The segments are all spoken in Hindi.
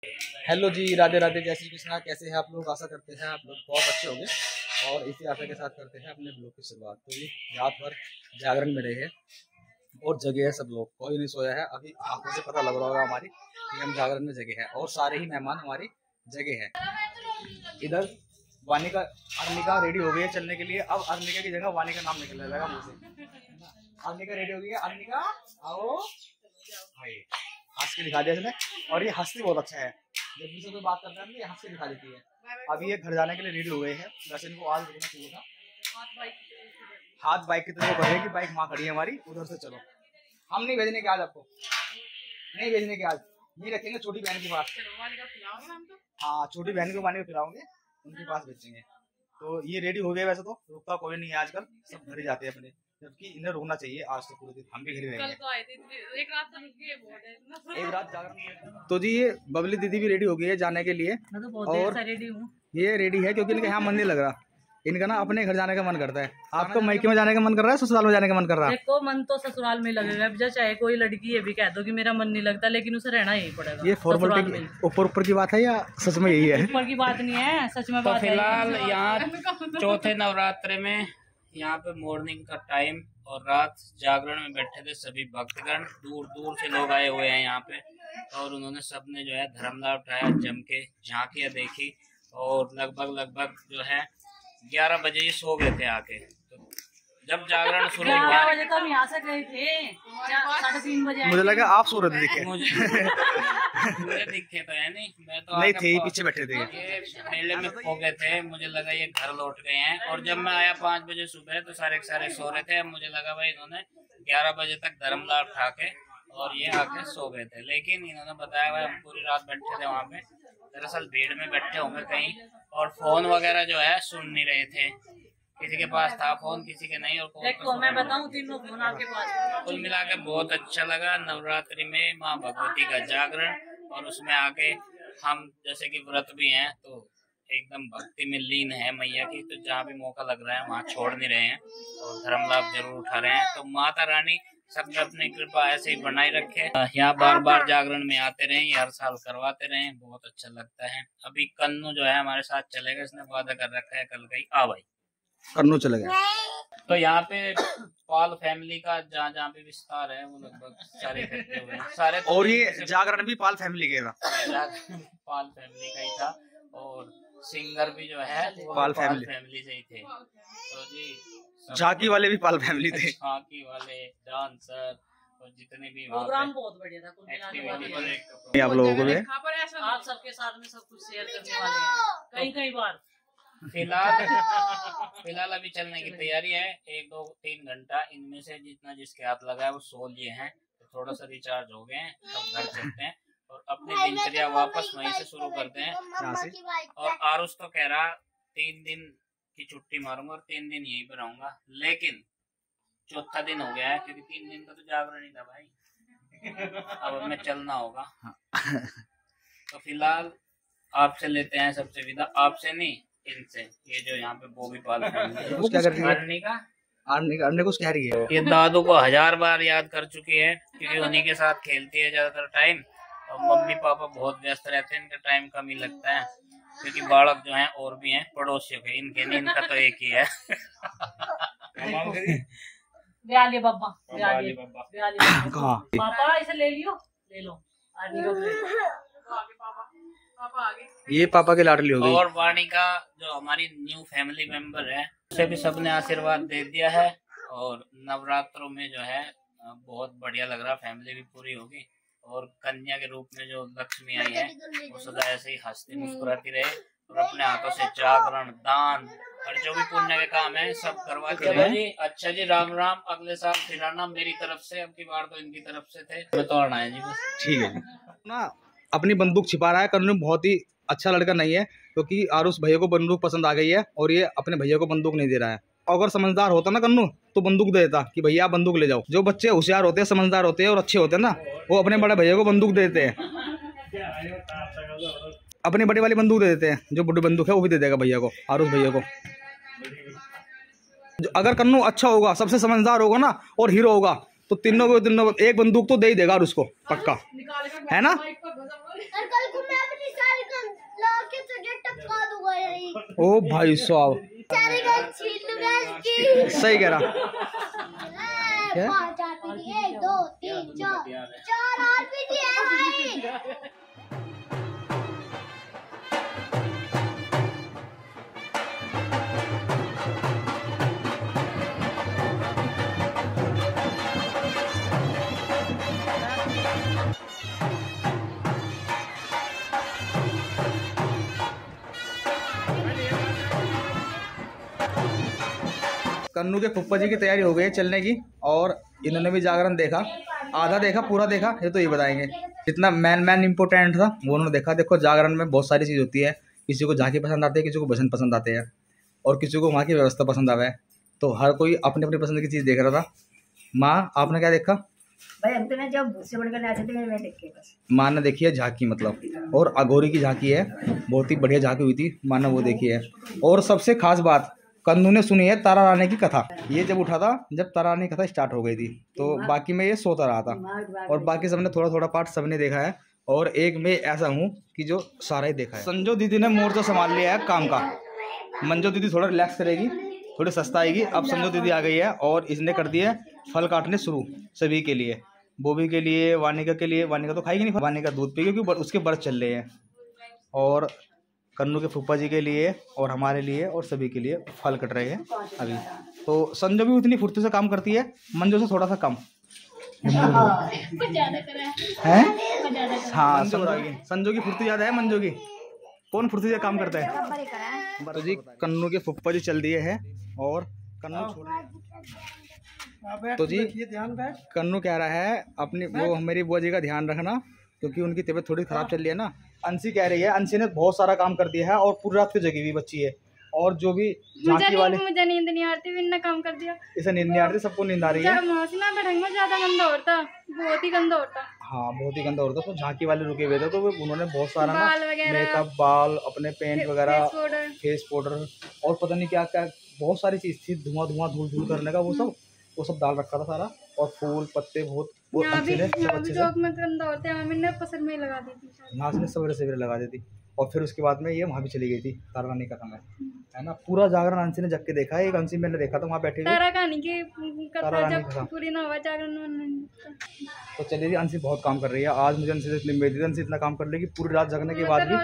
हेलो जी, राधे राधे, जय श्री कृष्णा। कैसे हैं आप लोग? आशा करते हैं आप लोग बहुत अच्छे होंगे और इसी आशा के साथ करते हैं अपने ब्लॉग की शुरुआत। तो ये रात भर जागरण में रहे हैं और जगे है सब लोग, कोई नहीं सोया है। अभी आंखों से पता लग रहा होगा हमारी कि हम जागरण में जगे हैं और सारे ही मेहमान हमारी जगह हैं। इधर वानिका अर्निका रेडी हो गई है चलने के लिए। अब अर्निका की जगह वानिका नाम निकलने लगा मुझे। अर्निका रेडी हो गई है। अर्निका आओ भाई, हंस के दिखा दिया इसने। और ये हंसती बहुत अच्छा है, जब भी से कोई बात करता है ना ये हंस के दिखा देती है। अभी ये घर जाने के लिए रेडी हो गए हैं। वैसे इनको आज रुकना चाहिए था। हाथ बाइक की तरफ बढ़े कि बाइक वहाँ खड़ी है हमारी, उधर से चलो। हम नहीं भेजने के आज, आपको नहीं भेजने के आज। ये रखेंगे छोटी बहन के पास। हाँ, छोटी बहन को पानी को पिलाओगे, उनके पास भेजेंगे। तो ये रेडी हो गए। वैसे तो रुकता कोई नहीं है आजकल, सब घर ही जाते हैं अपने, जबकि इन्हें रुकना चाहिए आज तो पूरे दिन। हम भी घर ही रहेंगे। एक रात जागरण। तो जी ये बबली दीदी भी रेडी हो गई है जाने के लिए। मैं तो बहुत देर से रेडी हूँ। ये रेडी है क्योंकि इनके यहाँ मन नहीं लग रहा। इनका ना अपने घर जाने का मन करता है। आपको मायके में जाने का मन कर रहा है, ससुराल में जाने का मन कर रहा है? देखो, मन तो ससुराल में लगेगा, चाहे कोई लड़की ये भी कह दो कि मेरा मन नहीं लगता, लेकिन उसे रहना यही पड़ेगा। ये फॉर्मेलिटी ऊपर की बात है या सच में यही है? ऊपर की बात नहीं है, सच में बात है। फिलहाल यहाँ चौथे नवरात्रे में यहाँ पे मॉर्निंग का टाइम और रात जागरण में बैठे थे सभी भक्तगण। दूर दूर से लोग आए हुए हैं यहाँ पे और उन्होंने सबने जो है धर्मलाभ उठाया, जम के झांकियाँ देखी और लगभग जो है 11 बजे ही सो गए थे आके। तो जब जागरण शुरू हुआ 11 बजे तो हम यहाँ से गए थे, 3:30 बजे। मुझे लगा आप सो रहे थे। मुझे दिखे तो है नहीं, मैं तो नहीं थे, पीछे बैठे थे। ये मेले में खो गए थे, मुझे लगा ये घर लौट गए हैं। और जब मैं आया 5 बजे सुबह तो सारे सो रहे थे। मुझे लगा भाई इन्होंने 11 बजे तक धर्मलाभ उठा के और ये आके सो गए थे। लेकिन इन्होंने बताया भाई हम पूरी रात बैठे थे वहाँ पे। दरअसल भीड़ में बैठे होंगे कहीं और फोन वगैरह जो है सुन नहीं रहे थे। किसी के पास था फोन, किसी के नहीं। और देखो मैं बताऊं, तीनों फोन आपके पास। कुल मिला के बहुत अच्छा लगा नवरात्रि में माँ भगवती का जागरण। और उसमें आके हम जैसे कि व्रत भी हैं तो एकदम भक्ति में लीन है मैया की। तो जहाँ भी मौका लग रहा है वहाँ छोड़ नहीं रहे हैं और धर्म लाभ जरूर उठा रहे हैं। तो माता रानी सब अपनी कृपा ऐसे ही बनाई रखे। यहाँ बार बार जागरण में आते रहे, हर साल करवाते रहे, बहुत अच्छा लगता है। अभी कन्नू जो है हमारे साथ चलेगा, इसने वादा कर रखा है कल का ही। आ भाई कन्नू चले गए। तो यहाँ पे पाल फैमिली का जहाँ पे विस्तार है वो लगभग सारे इकट्ठे हुए हैं सारे। और ये जागरण भी पाल फैमिली के था, पाल फैमिली का ही था। और सिंगर भी जो है वो पाल फैमिली से ही थे। तो जी झांकी वाले भी पाल फैमिली थे। झांकी वाले, डांसर और जितने भी प्रोग्राम बहुत बढ़िया था। कुल आप लोगों को भी आप सबके साथ में सब कुछ शेयर करने वाले हैं कई बार। फिलहाल अभी चलने की तैयारी है। 1, 2, 3 घंटा इनमें से जितना जिसके हाथ लगा है वो सो लिए हैं। तो थोड़ा सा रिचार्ज हो गए हैं, अब घर चलते हैं और अपनी दिनचर्या वापस वहीं से शुरू करते हैं। और आरुष तो कह रहा 3 दिन की छुट्टी मारूंगा और 3 दिन यहीं पर रहूंगा। लेकिन चौथा दिन हो गया है क्योंकि 3 दिन का तो जागरण ही था भाई। अब हमें चलना होगा। तो फिलहाल आपसे लेते हैं सबसे विदा। आपसे नहीं, इनसे। ये जो यहाँ पे बोबी पाल अर्ने कुछ कह रही है। ये दादू को 1000 बार याद कर चुकी है क्योंकि उन्हीं के साथ खेलती है ज्यादातर टाइम। और मम्मी पापा बहुत व्यस्त रहते हैं, इनका टाइम कम ही लगता है क्योंकि बालक जो हैं और भी हैं पड़ोसियों के, इनके नहीं, इनका तो एक ही है। पापा इसे ले लियो, ले लो। ये पापा के लाडली हो गई। और वाणी का जो हमारी न्यू फैमिली मेंबर है उसे भी सबने आशीर्वाद दे दिया है। और नवरात्रों में जो है बहुत बढ़िया लग रहा, फैमिली भी पूरी होगी। और कन्या के रूप में जो लक्ष्मी आई है वो सदा ऐसे ही हंसती मुस्कुराती रहे और अपने हाथों से जागरण, दान और जो भी पुण्य के काम है सब करवाती रहे। जी अच्छा जी, राम राम। अगले साल फिर आना मेरी तरफ से, अब की बार तो इनकी तरफ से थे, बतौर है जी बस। ठीक है ना। अपनी बंदूक छिपा रहा है कन्नू, बहुत ही अच्छा लड़का नहीं है क्योंकि आरुष भैया को बंदूक पसंद आ गई है और ये अपने भैया को बंदूक नहीं दे रहा है। अगर समझदार होता ना कन्नू तो बंदूक दे देता कि भैया आप बंदूक ले जाओ। जो बच्चे होशियार होते हैं, समझदार होते हैं और अच्छे होते हैं ना, वो अपने बड़े भैया को बंदूक दे देते हैं। अपनी बड़ी वाली बंदूक दे देते हैं, जो बड़ी बंदूक है वो भी दे देगा भैया को, आरुष भैया को। अगर कन्नू अच्छा होगा, सबसे समझदार होगा ना और हीरो होगा तो तीनों को एक बंदूक तो दे ही देगा उसको, पक्का है ना। ओ भाई साहब, सही कह रहा। क्या? 1 2 3 4 और भी दिए भाई। कन्नू के फुप्पा जी की तैयारी हो गई है चलने की, और इन्होंने भी जागरण देखा, आधा देखा पूरा देखा ये तो ये बताएंगे। जितना मेन इम्पोर्टेंट था वो उन्होंने देखा। देखो जागरण में बहुत सारी चीज़ होती है, किसी को झांकी पसंद आती है, किसी को भजन पसंद आते हैं, और किसी को वहाँ की व्यवस्था पसंद आवे है। तो हर कोई अपनी अपनी पसंद की चीज़ देख रहा था। माँ आपने क्या देखा? भाई हम तो ना जब भूसे बढ़कर नाचे थे मैं देख के बस। माँ ने देखी है झांकी, मतलब, और अघोरी की झांकी है, बहुत ही बढ़िया झांकी हुई थी, माँ ने वो देखी है। और सबसे खास बात कन्नू ने सुनी है तारा रानी की कथा। ये जब उठा था जब तारा रानी की कथा स्टार्ट हो गई थी, तो बाकी में ये सोता रहा था, और बाकी सबने थोड़ा थोड़ा पार्ट सबने देखा है, और एक मैं ऐसा हूँ कि जो सारा ही देखा है। संजो दीदी ने मोर्चा संभाल लिया है काम का। मंजो दीदी थोड़ा रिलैक्स करेगी, थोड़ी सस्ता आएगी। अब संजो दीदी आ गई है और इसने कर दिए फल काटने शुरू सभी के लिए, बोबी के लिए, वानिका के लिए। वानिका तो खाएगी नहीं, वानिका दूध पी क्योंकि उसके व्रत चल रहे हैं, और कन्नू के फूफा जी के लिए और हमारे लिए और सभी के लिए फल कट रहे हैं अभी। तो संजो भी उतनी फुर्ती से काम करती है, मंजो से थोड़ा सा कम है। हाँ संजो की फुर्ती ज्यादा है। मंजो की कौन फुर्ती से काम करता है? तो जी कन्नू के फुप्पा जी चल दिए हैं, और कन्नू छोड़, तो जी कन्नू कह रहा है अपनी वो मेरी बुआ जी का ध्यान रखना, क्योंकि उनकी तबीयत थोड़ी खराब चल रही है ना। अंशी कह रही है, अंशी ने बहुत सारा काम कर दिया है और पूरी रात की जगी हुई बच्ची है, और जो भी झांकी वाले मुझे नींद नहीं आती, इतना काम कर दिया। इसे नींद नहीं आ रही, सबको नींद आ रही है। ज्यादा गंदा होता, बहुत ही गंदा होता। हाँ बहुत ही गंदा होता। तो झांकी वाले रुके हुए थे, तो उन्होंने बहुत सारा ना मेकअप, बाल, अपने पेंट वगैरह, फेस पाउडर और पता नहीं क्या क्या बहुत सारी चीज थी, धुआं धूल धूल करने का, वो सब डाल रखा था सारा, और फूल पत्ते बहुत अच्छे से यहाँ से सवेरे सवेरे लगा दी थी। और फिर उसके बाद में ये वहाँ भी चली गई थी तारा रानी कथा में, है ना। पूरा जागरण अंशी ने जग के देखा है। एक अंशी मैंने देखा था वहाँ बैठे हुए, पूरी ना हुआ जागरण। तो चलिए अंशी बहुत काम कर रही है। आज मुझे अंशी से इतनी उम्मीद थी, अंशी इतना काम कर लेगी पूरी रात जगने के बाद भी।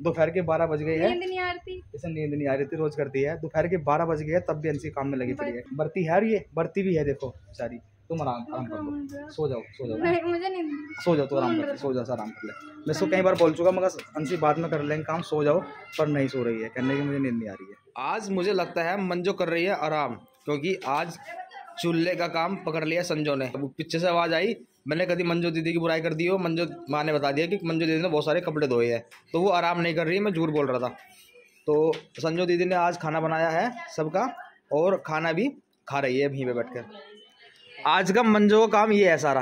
दोपहर के 12 बज गए हैं, इसे नींद नहीं आ रही थी, रोज करती है। दोपहर के 12 बज गए हैं तब भी अंशी काम में लगी पड़ी है। बरती है, ये बरती भी है, देखो बेचारी। तुम आराम कर लो, सो जाओ मुझे नहीं, सो जाओ, तो आराम कर ले, सो जाओ, आराम कर ले। मैं इसको कई बार बोल चुका, मगर अंशी बाद में कर लेंगे काम, सो जाओ, पर नहीं सो रही है, कहने की मुझे नींद नहीं आ रही है। आज मुझे लगता है मंजो कर रही है आराम, क्योंकि आज चूल्हे का काम पकड़ लिया संजो ने। पीछे से आवाज़ आई, मैंने कभी मंजो दीदी की बुराई कर दी हो, मंजो माँ ने बता दिया कि मंजो दीदी ने बहुत सारे कपड़े धोए हैं, तो वो आराम नहीं कर रही है, मैं झूठ बोल रहा था। तो संजो दीदी ने आज खाना बनाया है सबका, और खाना भी खा रही है वहीं पे बैठ कर। आज का मंजो का काम ये है सारा,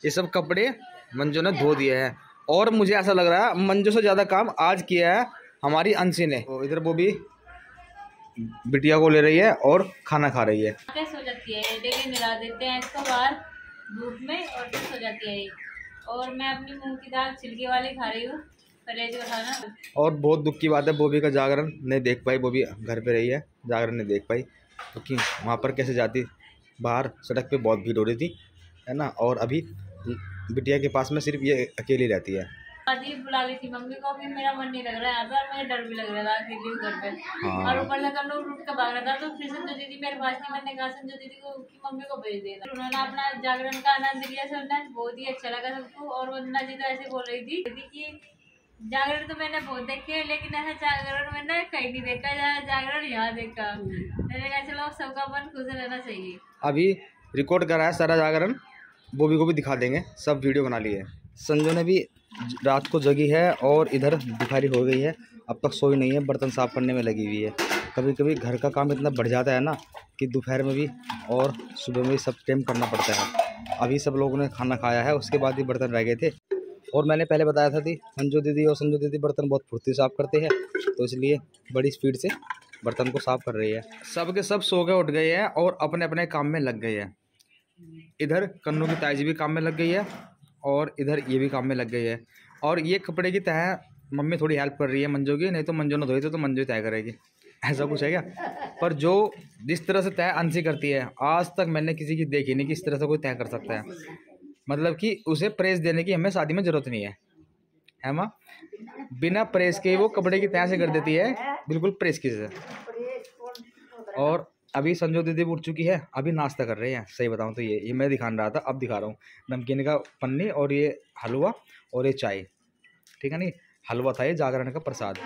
ये सब कपड़े मंजो ने धो दिए हैं, और मुझे ऐसा लग रहा है मंजो से ज़्यादा काम आज किया है हमारी अंशी ने। तो इधर वो भी बिटिया को ले रही है और खाना खा रही है। सो जाती है, डेली मिला देते हैं इसको बाहर धूप में, और फिर सो जाती है। और मैं अपनी मूंग की दाल छिलके वाली खा रही हूँ, परहेज का खाना। और बहुत दुख की बात है, बोबी का जागरण नहीं देख पाई, बोबी घर पे रही है, जागरण नहीं देख पाई, क्योंकि वहाँ पर कैसे जाती, बाहर सड़क पे बहुत भीड़ हो रही थी, है ना। और अभी बिटिया के पास में सिर्फ ये अकेली रहती है। अजीब बुला ली थी मम्मी को, भी मेरा मन नहीं लग रहा है यहाँ पे, और मुझे डर भी लग रहा था अकेली घर पे। और ऊपर से हम लोग रूट का भाग रहा था, तो फिर संजो दीदी मेरे पास नहीं, मैंने कहा संजो दीदी को कि मम्मी को भेज देना। उन्होंने अपना जागरण का आनंद लिया, सुनना बहुत ही अच्छा लगा सबको। और वंदना जी तो ऐसे बोल रही थी कि जागरण तो मैंने बहुत देखे, लेकिन ऐसा जागरण मैंने कहीं नहीं देखा, जागरण यहाँ देखा। मैंने कहा चलो सबका मन खुश रहना चाहिए। अभी रिकॉर्ड करा है सारा जागरण, बोबी को भी दिखा देंगे, सब वीडियो बना लिए है। संजो ने भी रात को जगी है, और इधर दोपहरी हो गई है, अब तक सोई नहीं है, बर्तन साफ़ करने में लगी हुई है। कभी कभी घर का काम इतना बढ़ जाता है ना कि दोपहर में भी और सुबह में भी सब टाइम करना पड़ता है। अभी सब लोगों ने खाना खाया है, उसके बाद ही बर्तन रह गए थे। और मैंने पहले बताया था कि मंजू दीदी और संजू दीदी बर्तन बहुत फुर्ती साफ़ करते हैं, तो इसलिए बड़ी स्पीड से बर्तन को साफ़ कर रही है। सब के सब सो गए, उठ गए हैं और अपने अपने काम में लग गए हैं। इधर कन्नू की ताई जी भी काम में लग गई है, और इधर ये भी काम में लग गई है। और ये कपड़े की तह मम्मी थोड़ी हेल्प कर रही है मंजू की, नहीं तो मंजू ने धोई तो मंजू तय करेगी, ऐसा कुछ है क्या? पर जो जिस तरह से तय अंशी करती है, आज तक मैंने किसी की देखी नहीं कि इस तरह से कोई तय कर सकता है। मतलब कि उसे प्रेस देने की हमें शादी में ज़रूरत नहीं है माँ? बिना प्रेस के वो कपड़े की तय से कर देती है, बिल्कुल प्रेस की से। और अभी संजू दीदी उठ चुकी है, अभी नाश्ता कर रहे हैं। सही बताऊं तो ये मैं दिखा रहा था, अब दिखा रहा हूँ। नमकीन का पन्नी और ये हलवा और ये चाय, ठीक है नहीं? हलवा था ये जागरण का प्रसाद।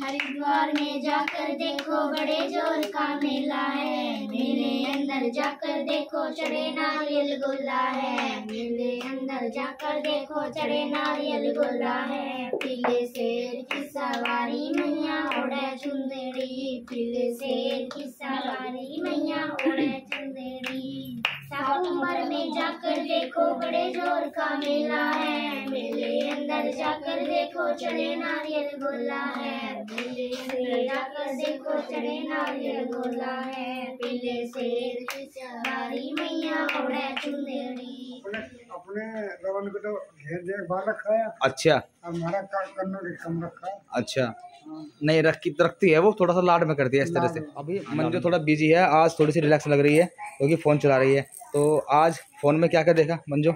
हरिद्वार में जाकर देखो बड़े जोर का मेला है, मेरे अंदर जाकर देखो चढ़े नारियल गोला है, मेरे अंदर जाकर देखो चढ़े नारियल गोला है। पीले शेर की सवारी मैया ओढ़े चुंदड़ी, पीले शेर की सवारी मैया ओढ़े चुंदड़ी। सावंबर में जाकर देखो बड़े जोर का मेला है, मेले अंदर जाकर देखो चढ़े नारियल गोला है, मेले अंदर जाकर देखो चढ़े नारियल गोला है। पीले शेर की सवारी मैया ओढ़े चुंदड़ी। अपने रवन को तो घेर बार रखा है। अच्छा, हमारा कन्नड़ कम रखा है। अच्छा, नहीं रखती है, वो थोड़ा सा लाड में करती है इस तरह से। अभी मंजू थोड़ा बिजी है, आज थोड़ी सी रिलैक्स लग रही है क्योंकि फ़ोन चला रही है। तो आज फ़ोन में क्या क्या देखा मंजू?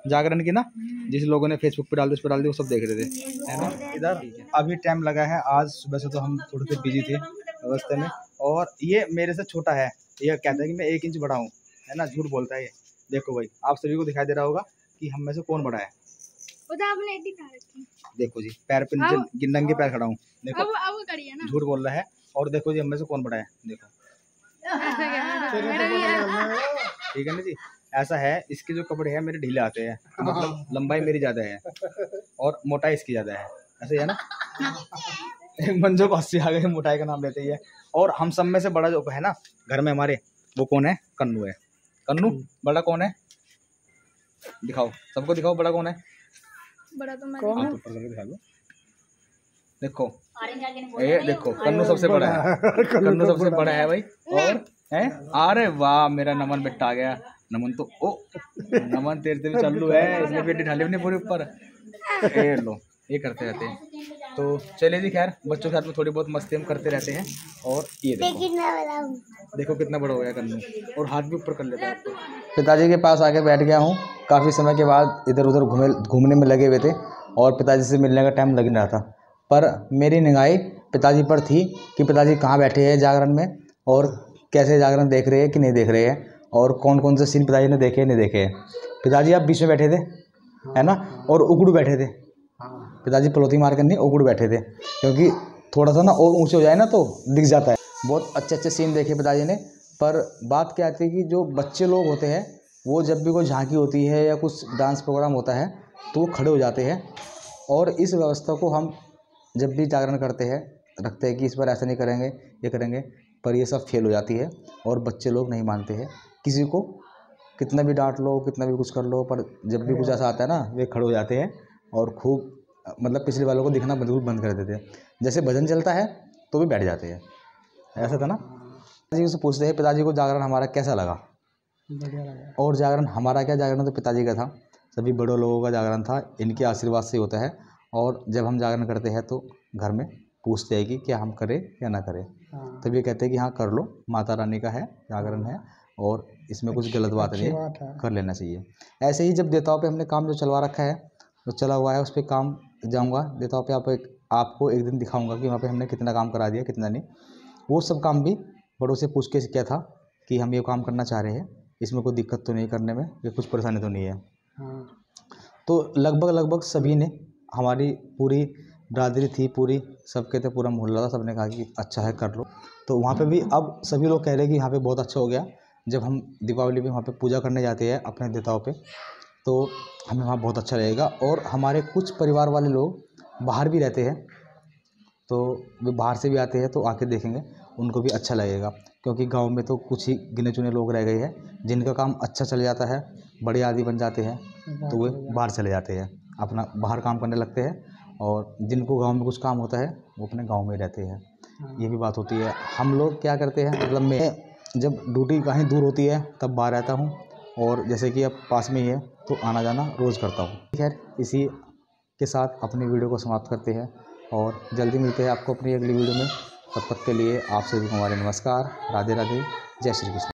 जागरण की ना, जिस लोगों ने फेसबुक पे डाल दी उस पर डाल दी, वो सब देख रहे थे, है ना? इधर अभी टाइम लगा है, आज सुबह से तो हम थोड़े से बिजी थे रास्ते में। और ये मेरे से छोटा है, ये कहता है कि मैं 1 इंच बड़ा हूँ, है ना? झूठ बोलता है ये। देखो भाई, आप सभी को दिखाई दे रहा होगा कि हम में से कौन बड़ा है। देखो जी, पैर पे नीचे नंगे पैर खड़ा हूँ, देखो झूठ बोल रहा है। और देखो जी, हम में से कौन बड़ा है, देखो। ठीक है ना जी, ऐसा है। इसके जो कपड़े हैं मेरे ढीले आते हैं, मतलब लंबाई मेरी ज़्यादा है और मोटाई इसकी ज़्यादा है, ऐसे है ना? मंजू को हंसी आ गई, मोटाई का नाम लेते ही है। और हम सब में से बड़ा जो है ना घर में हमारे, वो कौन है? कन्नू है। कन्नू बड़ा कौन है? दिखाओ, सबको दिखाओ, बड़ा कौन है? बड़ा तो मैं कौन है? दिखा दो, देखो ये देखो, कन्नू सबसे बड़ा है, कन्नू सबसे बड़ा है भाई। और है, अरे वाह, मेरा नमन बेटा आ गया। नमन तो नमन तेरे से भी चालू है, इसने बेटी ढाली अपने पूरे ऊपर। ये लो, ये करते रहते हैं। तो चलिए जी, खैर बच्चों के साथ में थोड़ी बहुत मस्ती हम करते रहते हैं। और ये देखो कितना बड़ा हो गया कन्नू, और हाथ भी ऊपर कर लेता है। पिताजी के पास आके बैठ गया हूँ, काफ़ी समय के बाद इधर उधर घूमने में लगे हुए थे और पिताजी से मिलने का टाइम लग नहीं रहा था। पर मेरी निगाहें पिताजी पर थी कि पिताजी कहाँ बैठे हैं जागरण में, और कैसे जागरण देख रहे हैं कि नहीं देख रहे हैं, और कौन कौन से सीन पिताजी ने देखे नहीं देखे हैं। पिताजी आप बीच में बैठे थे, है ना? और उगड़ू बैठे थे पिताजी, पलोती मार कर नहीं, उगड़ू बैठे थे, क्योंकि थोड़ा सा ना और ऊंचे हो जाए ना तो दिख जाता है। बहुत अच्छे अच्छे सीन देखे पिताजी ने। पर बात क्या आती है कि जो बच्चे लोग होते हैं वो जब भी कोई झांकी होती है या कुछ डांस प्रोग्राम होता है तो वो खड़े हो जाते हैं। और इस व्यवस्था को हम जब भी जागरण करते हैं रखते हैं कि इस बार ऐसा नहीं करेंगे, ये करेंगे, पर ये सब फेल हो जाती है और बच्चे लोग नहीं मानते हैं। किसी को कितना भी डांट लो, कितना भी कुछ कर लो, पर जब भी कुछ ऐसा आता है ना, वे खड़े हो जाते हैं और खूब मतलब पिछले वालों को दिखना बिल्कुल बंद कर देते हैं। जैसे भजन चलता है तो भी बैठ जाते हैं, ऐसा था ना? पिताजी से पूछते हैं पिताजी को जागरण हमारा कैसा लगा। बढ़िया लगा। और जागरण हमारा क्या, जागरण तो पिताजी का था, सभी बड़े लोगों का जागरण था, इनके आशीर्वाद से होता है। और जब हम जागरण करते हैं तो घर में पूछते हैं कि क्या हम करें या ना करें, तब ये कहते हैं कि हाँ कर लो, माता रानी का है, जागरण है और इसमें कुछ गलत बात नहीं है, कर लेना चाहिए। ऐसे ही जब देवताओं पे हमने काम जो चलवा रखा है, जो चला हुआ है, उस पर काम जाऊँगा देवताओं पे, आपको एक दिन दिखाऊँगा कि वहाँ पर हमने कितना काम करा दिया, कितना नहीं। वो सब काम भी बड़ों से पूछ के किया था कि हम ये काम करना चाह रहे हैं, इसमें कोई दिक्कत तो नहीं करने में, या कुछ परेशानी तो नहीं है। तो लगभग सभी ने, हमारी पूरी बरादरी थी, पूरी सबके थे, पूरा मोहल्ला था, सबने कहा कि अच्छा है कर लो। तो वहाँ पे भी अब सभी लोग कह रहे हैं कि यहाँ पे बहुत अच्छा हो गया। जब हम दीपावली में वहाँ पे पूजा करने जाते हैं अपने देवताओं पे, तो हमें वहाँ बहुत अच्छा लगेगा। और हमारे कुछ परिवार वाले लोग बाहर भी रहते हैं, तो वे बाहर से भी आते हैं, तो आके देखेंगे, उनको भी अच्छा लगेगा। क्योंकि गांव में तो कुछ ही गिने चुने लोग रह गए हैं जिनका काम अच्छा चल जाता है, बड़े आदमी बन जाते हैं, तो वे बाहर चले जाते हैं, अपना बाहर काम करने लगते हैं। और जिनको गांव में कुछ काम होता है वो अपने गांव में रहते हैं, ये भी बात होती है। हम लोग क्या करते हैं, मतलब मैं जब ड्यूटी कहीं दूर होती है तब बाहर रहता हूँ, और जैसे कि अब पास में ही है तो आना जाना रोज़ करता हूँ। खैर, इसी के साथ अपनी वीडियो को समाप्त करते हैं और जल्दी मिलते हैं आपको अपनी अगली वीडियो में। तब तक के लिए आप सभी को हमारे नमस्कार, राधे राधे, जय श्री कृष्ण।